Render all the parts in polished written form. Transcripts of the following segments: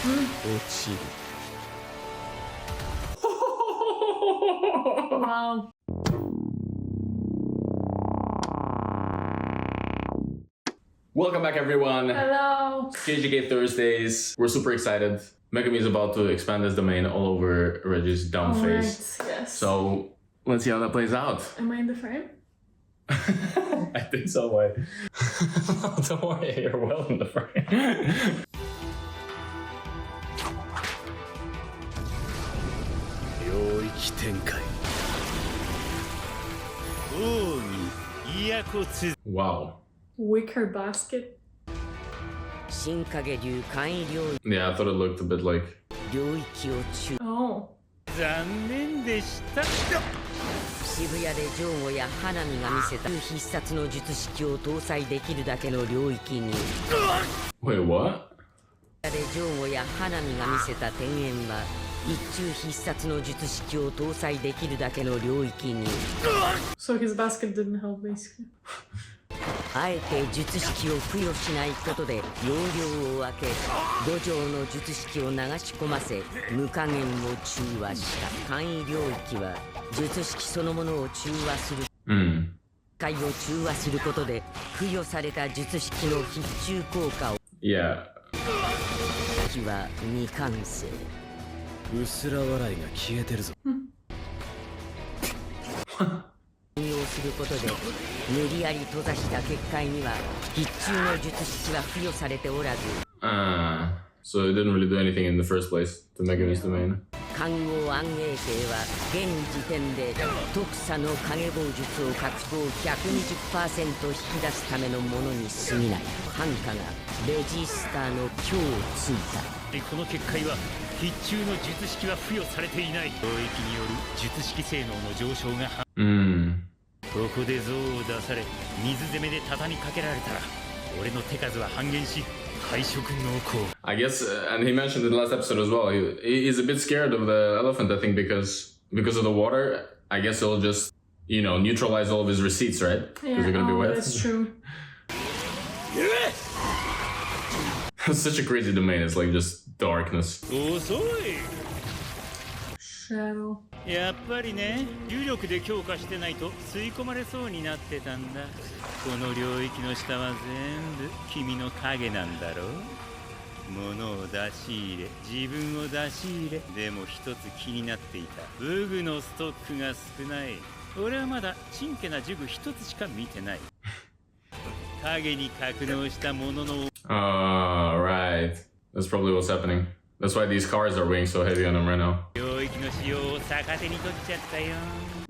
落ちる。Wow. Welcome back, everyone. Hello. KGK Thursdays. We're super excited. Megami is about to expand his domain all over Reggie's down face. Right. Yes. So let's see how that plays out. Am I in the frame? I think so, Wait. Don't worry, you're well in the frame. 領域展開。王に威圧をつ。Wow. Wicker basket. 新影流簡易領域 Yeah, I thought it looked a bit like. 領域を中 Oh. 残念でした。渋谷でジョーゴや花見が見せた必殺の術式を搭載できるだけの領域に Wait, what? でジョーゴや花見が見せた天元は一中必殺の術式を搭載できるだけの領域に So his basket didn't help, basically. あえて術式を付与しないことで容量を分け土壌の術式を流し込ませ無加減を中和した簡易領域は術式そのものを中和する界を中和することで付与された術式の必中効果を Yeah. は未完成薄ら笑いが消えてるぞ。運用することで無理やり閉ざした結界には必中の術式は付与されておらず So it didn't really do anything in the first place to Megami's domain. 看護暗影帝は現時点で特差の影棒術を格闘 120% 引き出すためのものに過ぎない繁華がレジスターの強をついたこの結界は必中の術式は付与されていない。領域による術式性能の上昇がここで像を出され水攻めで畳みかけられたら俺の手数は半減し配色濃厚 I guess, and he mentioned in the last episode as well, he's a bit scared of the elephant, I think, because of the water. I guess it'll just, neutralize all of his receipts, right? Yeah, they're gonna be wet. That's true. It's such a crazy domain, it's like just darkness. 遅い Shadow. やっぱりね、重力で強化してないと吸い込まれそうになってたんだ。この領域の下は全部君の影なんだろう。物を出し入れ、自分を出し入れ。でも一つ気になっていた。武具のストックが少ない。俺はまだちんけな呪具一つしか見てない。影に格納したものの。Right. That's probably what's happening. That's why these cars are weighing so heavy on him right now.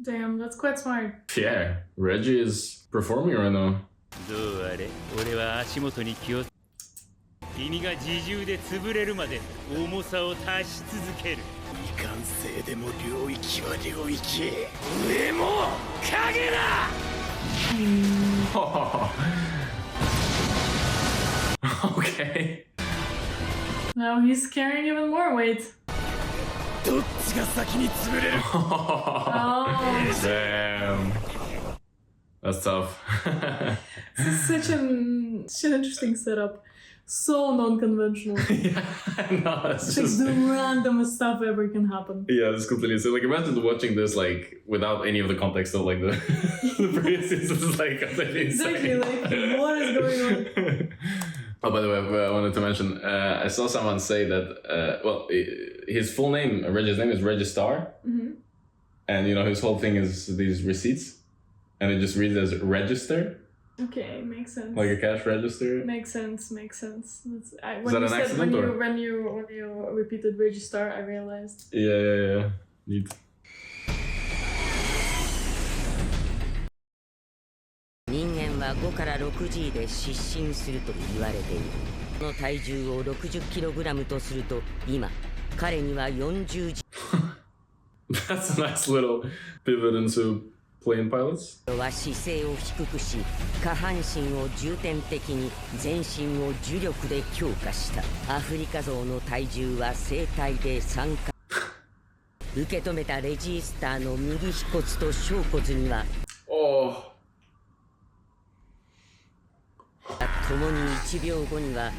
Damn, that's quite smart. Yeah, Reggie is performing right now. どうあれ、俺は足元に気を。君が自重で潰れるまで重さを足し続ける。未完成でも領域は領域。上も影だ。Okay. Now he's carrying even more weight. どっちが先に潰れる Oh. Damn. That's tough. This is such an interesting setup. So non-conventional. Yeah, no, it's It's like just... the randomest stuff ever can happen. Yeah, it's completely... So, like, imagine watching this, like, without any of the context of, like, the previous seasons, like, completely insane. Exactly, like, what is going on? Oh, by the way, I wanted to mention, I saw someone say that, his full name, Reggie's name is Registar. Mm-hmm. And, his whole thing is these receipts. And it just reads as register. Okay, makes sense. Like a cash register. Makes sense. Is that an accident, or? When you repeated Registar, I realized. Yeah. Neat. 人間は5から 6G で失神すると言われている。この体重を 60kg とすると今彼には 40G That's a nice little pivot into plane pilots. は姿勢を低くし下半身を重点的に全身を重力で強化した。アフリカゾウの体重は生体で3回受け止めたレジースターの右腓骨と小骨には Oh. 共に1秒後には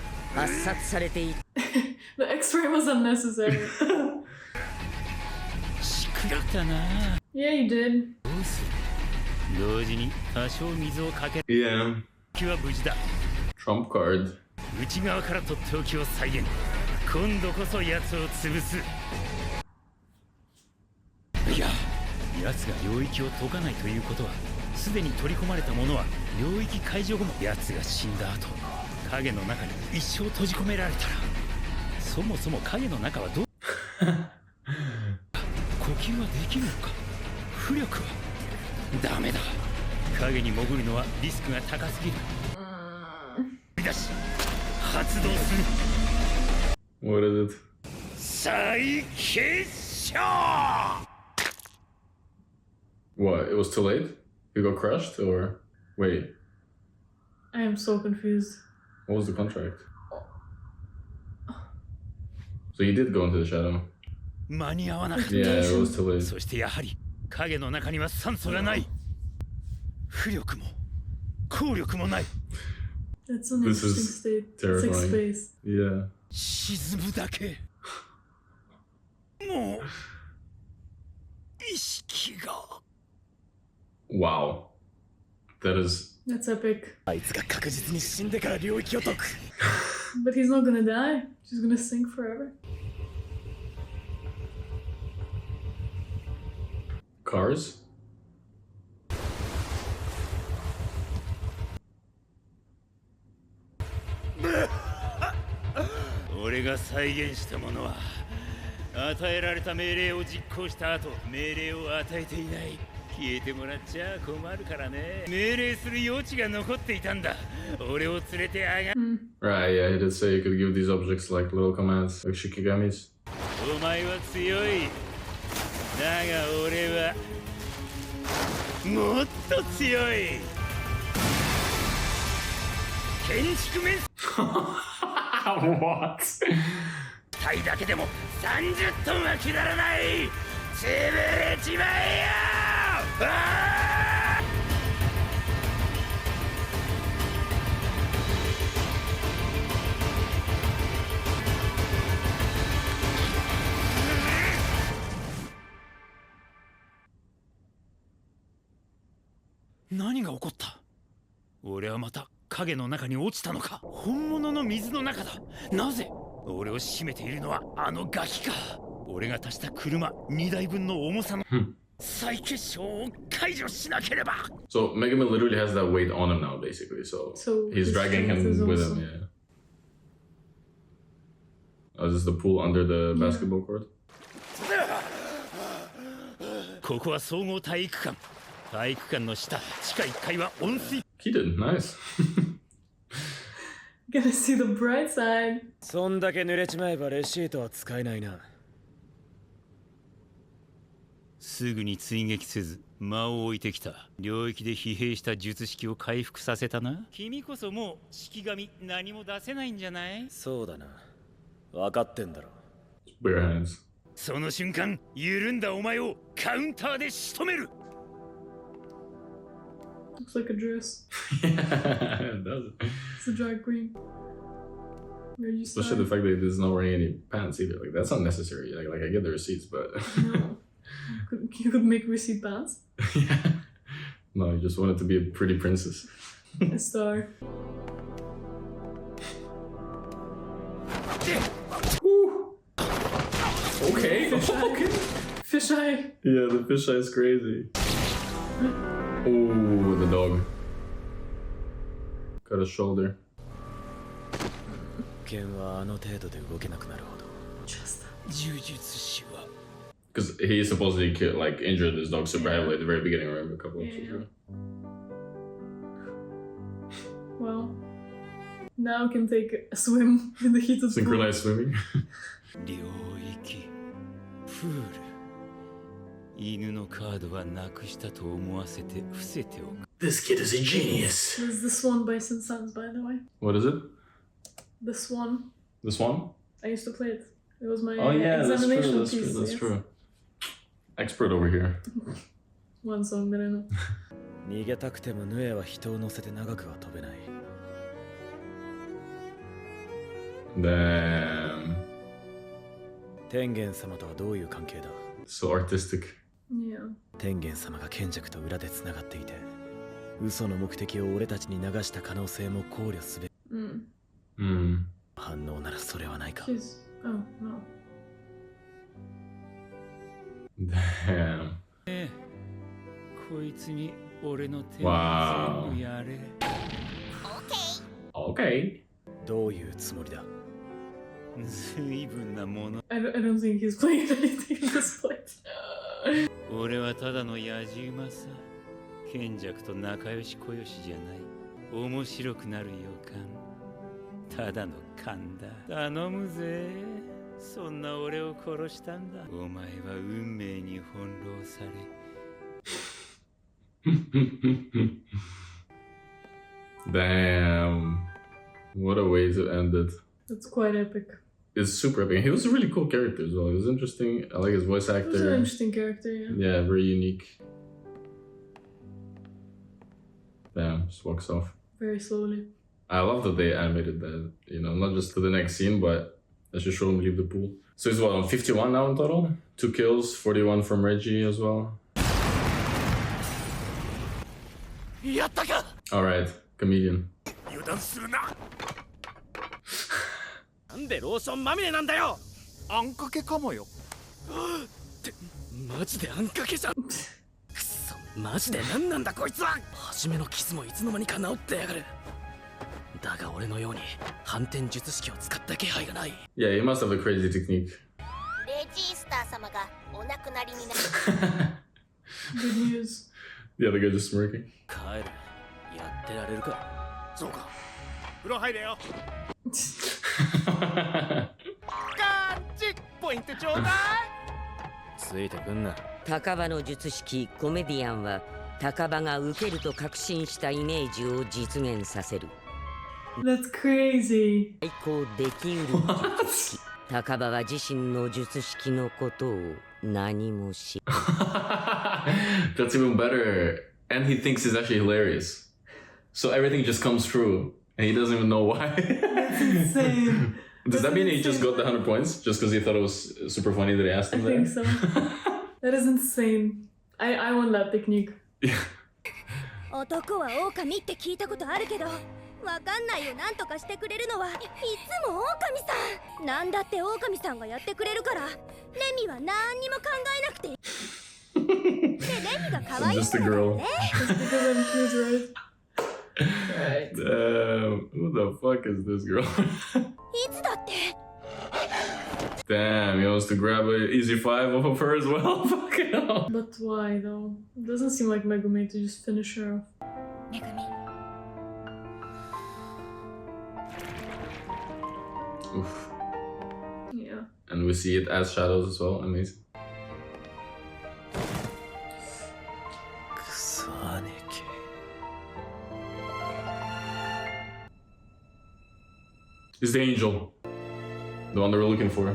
圧殺されてい The X-ray was unnecessary. しくらったな。 Yeah, you did. どうする。同時に多少水をかけ Yeah. 気は無事だ。 Trump card. 内側からとっておきを再現。今度こそ奴を潰す。いや、奴が領域を解かないということは、すでに取り込まれたものは領域解除後も奴が死んだ後、影の中に一生閉じ込められたら、そもそも影の中はどう呼吸はできるのか。浮力はダメだ。影に潜るのはリスクが高すぎる。振り出し発動する。 What is it? 再結晶。 What? It was too late? You got crushed or wait? I am so confused. What was the contract? So you did go into the shadow. 間に合わなかった。 Yeah, it was too late. そしてやはり影の中には酸素がない。浮力も効力もない。 That's an This interesting is state. It's like terrifying. space. Yeah. 沈むだけ。もう意識が。 Wow. That is. That's epic. あいつが確実に死んでから領域を解く。 But he's not gonna die. She's gonna sink forever. Cars? 俺が再現したものは与えられた命令を実行した後、命令を与えていない。消えてもらっちゃ困るからね。命令する余地が残っていたんだ。俺を連れてあが。 Right, yeah, he did say you could give these objects like little commands, like shikigamis. お前は強い。だが俺はもっと強い。建築面 What? 体だけでも30トンは下らない。潰れちまえよ。あー何が起こった。俺はまた影の中に落ちたのか。本物の水の中だ。なぜ俺を締めているのはあのガキか。俺が足した車2台分の重さの再結晶を解除しなければ。 So Megami literally has that weight on him now, basically. So, So he's his dragging strength him is with also- him, yeah. Oh, is this the pool under the basketball court? ここは総合体育館。体育館の下、地下1階は温水。 He did, nice. Gonna see the bright side. そんだけ濡れちまえばレシートは使えないな。すぐに追撃せず間を置いてきた。領域で疲弊した術式を回復させたな。君こそもう式神何も出せないんじゃない。そうだな。分かってんだろ。 Bare hands. その瞬間緩んだお前をカウンターで仕留める。 Looks like a dress. Yeah, it does. It's a drag queen. Where'd you Especially start? the fact that he's not wearing any pants either. Like, that's unnecessary. Like I get the receipts, but. No. You could make receipt pants. Yeah. No, you just wanted to be a pretty princess. A star. Okay. Okay. Fisheye. Yeah, the fisheye is crazy. Oh, the dog. Got a shoulder. 剣はあの程度で動けなくなるほど。 Just that. 呪術師は Because he supposedly like injured this dog super heavily at the very beginning, remember, a couple episodes ago. Well, now I can take a swim in the heated pool. Synchronized swimming. 領域プール。犬のカードはなくしたと思わせて伏せておく。 This kid is a genius. This is the Swan by Sons, by the way. What is it? The Swan. The swan? I used to play it. It was my Oh yeah, that's true. examination That's piece. true. That's yes. true. Expert over here. One song that I know. 逃げたくてもヌエは人を乗せて長くは飛べない。Damn. 天元様とはどういう関係だ？ So artistic. Yeah. 天元様が賢弱と裏で繋がっていて、嘘の目的を俺たちに流した可能性も考慮すべき。Hmm. 反応ならそれはないか。 She's. Oh no. Damn. こいつに俺の手を Wow. 全部やれ。 Okay. どういうつもりだ？随分なもの。 I don't think he's playing anything in this place. 俺はただの野じ馬さ。賢弱と仲良しこよしじゃない。面白くなる予感。ただの勘だ。頼むぜ。そんな俺を殺したんだ。お前は運命に翻弄され。Damn. What a way to end it. That's quite epic. It's super epic. He was a really cool character as well. He was interesting. I like his voice He was an actor. interesting character, yeah. Yeah, very unique. Damn, just walks off. Very slowly. I love that they animated that, you know, not just to the next scene, but let's just show him leave the pool. So he's what, on 51 now in total? 2 kills, 41 from Reggie as well. Alright, comedian. 油断するな。なんでローションまみれなんだよ。あんかけかもよ。ってマジであんかけじゃん。くそ、マジで何なんだこいつは。初めの傷もいつの間にか治ってやがる。だが俺のように反転術式を使った気配がない。 Yeah, he must have a crazy technique. レジースター様がお亡くなりになる。 Good news. The other guy just smirking. 帰る。やってられるか。そうか。風呂入れよ。ポイントちょうだい。ついてくんな。高場の術式コメディアンは高場が受けると確信したイメージを実現させる。 That's crazy. 最高できうる術式。高場は自身の術式のことを何も知らない。 That's even better. And he thinks it's actually hilarious. So everything just comes true. And he doesn't even know why. That's insane. Does that mean he just got the 100 points? Just because he thought it was super funny that he asked I him there? think so. That is insane. I want that technique. 男は狼って聞いたことあるけど、わかんないよ。なんとかしてくれるのはいつも狼さん。なんだって狼さんがやってくれるから、レミは何にも考えなくていい。で、レミが可愛い I'm just a 'Cause からだよ girl. ね。I'm cute, right? Right. Damn. Who the fuck is this girl? いつだって。 Damn, he wants to grab an easy 5 off of her as well? Fucking hell. But why though? It doesn't seem like Megumi to just finish her off. めぐみ。Oof. Yeah. And we see it as shadows as well. Amazing. くそ姉貴。It's the angel. The one that we're looking for.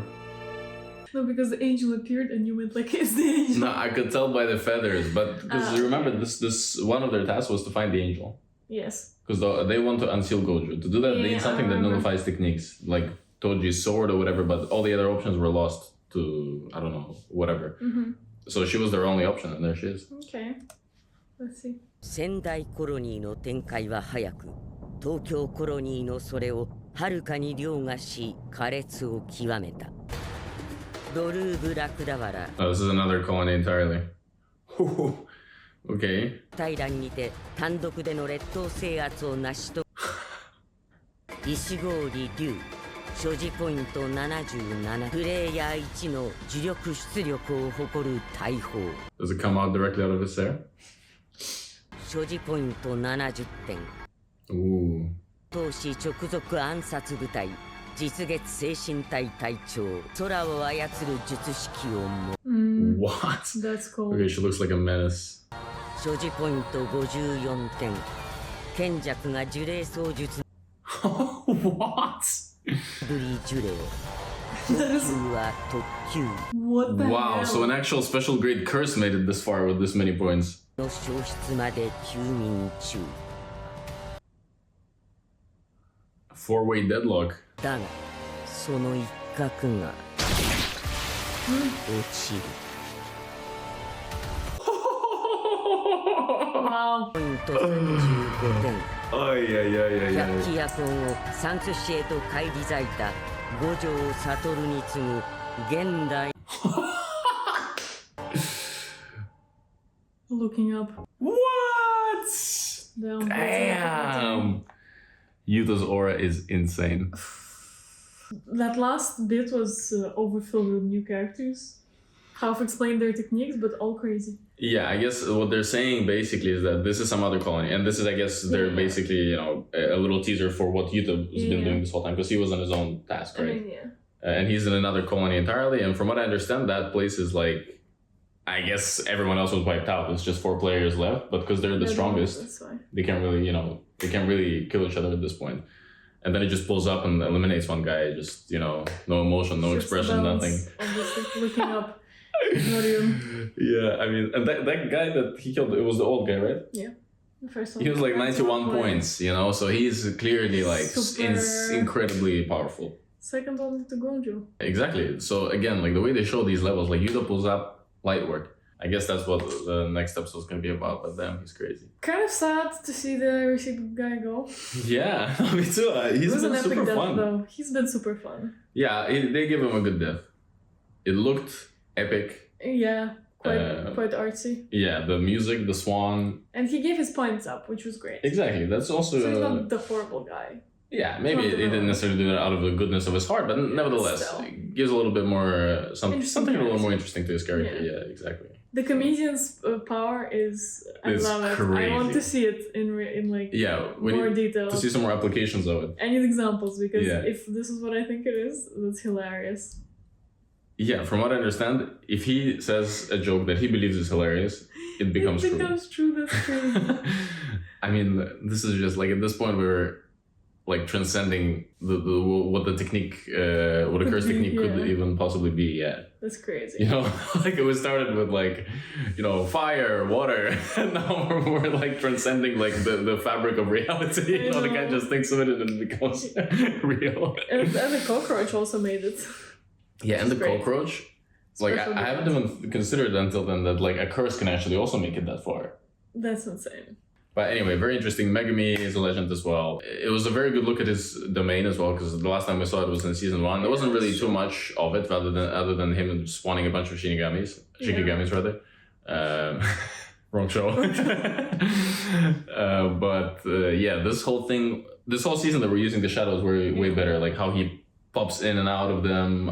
No, because the angel appeared and you went like, it's the angel. No, I could tell by the feathers, but because remember, okay. this one of their tasks was to find the angel. Yes. Because they want to unseal Gojo. To do that, they Yeah, need something I that remember. nullifies techniques, like Toji's sword or whatever, but all the other options were lost to, I don't know, whatever. So she was their only option, and there she is. Okay. Let's see. 仙台コロニーの展開は早く、東京コロニーのそれをはるかに凌駕し苛烈を極めた。ドルーブ・ラクダワラ Oh, this is another colony entirely. Okay. 対談にて単独での列島制圧を成し遂げ、石郡龍所持ポイント77、プレイヤー1の呪力出力を誇る大砲。 Does it come out directly out of his hair? 所持ポイント70点。 Ooh. 投資直属暗殺部隊実月精神体隊長空を操る術式をも What? That's cool. Okay, she looks like a menace. 所持ポイント54点。賢弱が呪霊操術 What? ブリ呪霊特級は特級 What the Wow, hell? so an actual special grade curse made it this far with this many points. の消失まで休眠中 Four-way deadlock. だがその一角が落ちる。 Wow. ポイント35点。 Ay. 百鬼夜行を三寿司へと返り咲いた五条悟に次ぐ現代 Looking up. What? Damn. Yuta's aura is insane. That last bit was overfilled with new characters. Half explained their techniques, but all crazy. Yeah, I guess what they're saying basically is that this is some other colony, and this is, I guess, they're basically, you know, a little teaser for what Yuta has been doing this whole time, because he was on his own task, right? I mean, yeah. And he's in another colony entirely, and from what I understand, that place is like, I guess everyone else was wiped out. It's just 4 players left, but because they're the strongest, That's why. they can't really, you know, they can't really kill each other at this point. And then it just pulls up and eliminates one guy, just, you know, no emotion, no Shifts the expression, balance, nothing. Obviously, looking up. Not even. Yeah, I mean, and that guy that he killed, it was the old guy, right? Yeah. The first one. He was like 91 points, you know, so he's clearly like Super. incredibly powerful. Second one to Gojo. Exactly. So again, like the way they show these levels, like Yuta pulls up light work. I guess that's what the next episode is going to be about, but damn, he's crazy. Kind of sad to see the Rishi guy go. Yeah, me too. It He's was an been epic super death, fun. though. He's been super fun. Yeah, they give him a good death. It looked epic. Yeah, quite artsy. Yeah, the music, the swan. And he gave his points up, which was great. Exactly. That's also. So he's not the horrible guy. Yeah, maybe Not he the didn't villain. necessarily do it out of the goodness of his heart, but nevertheless, still. it gives a little bit more something a little more interesting to his character. Yeah. Yeah, exactly. The comedian's power is. I It's love it. crazy. I want to see it in like Yeah, we more need detail. to see some more applications of it. I need examples because Yeah. if this is what I think it is, that's hilarious. Yeah, from what I understand, if he says a joke that he believes is hilarious, it becomes It becomes true. That's crazy. I mean, this is just like at this point we're like transcending the what the technique, what a curse technique could Yeah. even possibly be. Yeah, That's crazy. you know, like it was started with like, you know, fire, water, and now we're like transcending like the fabric of reality. You know, the guy know. just thinks of it and it becomes real. And the cockroach also made it. Yeah, and the It's great. cockroach. Like Special I haven't even considered until then that like a curse can actually also make it that far. That's insane. But anyway, very interesting. Megami is a legend as well. It was a very good look at his domain as well, because the last time we saw it was in season 1. There wasn't really too much of it, other than him spawning a bunch of Shinigamis rather. Wrong show. Yeah, this whole season that we're using the shadows were way better. Like how he pops in and out of them.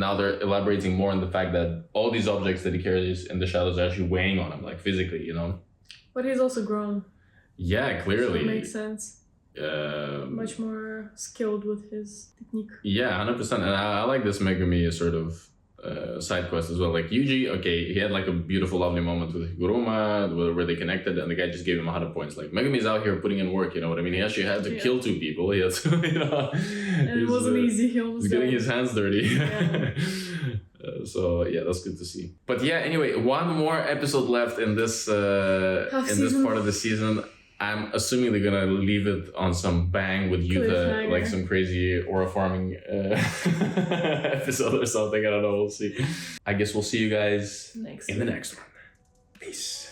Now they're elaborating more on the fact that all these objects that he carries in the shadows are actually weighing on him, like physically, you know? But he's also grown. Yeah, So clearly. it makes sense. Much more skilled with his technique. Yeah, 100%. And I like this Megami sort of side quest as well. Like Yuji, okay, he had like a beautiful, lovely moment with Higuruma where they connected and the guy just gave him 100 points. Like Megami's out here putting in work, you know what I mean? He actually had to kill 2 people. He had to, you know. And it wasn't easy. He almost He's getting died. his hands dirty. Yeah. So yeah, that's good to see. But yeah, anyway, one more episode left in this Season. part of the season. I'm assuming they're gonna leave it on some bang with Yuta, Cliffhanger. like some crazy aura farming episode or something. I don't know. We'll see. I guess we'll see you guys Next in the next one. Peace.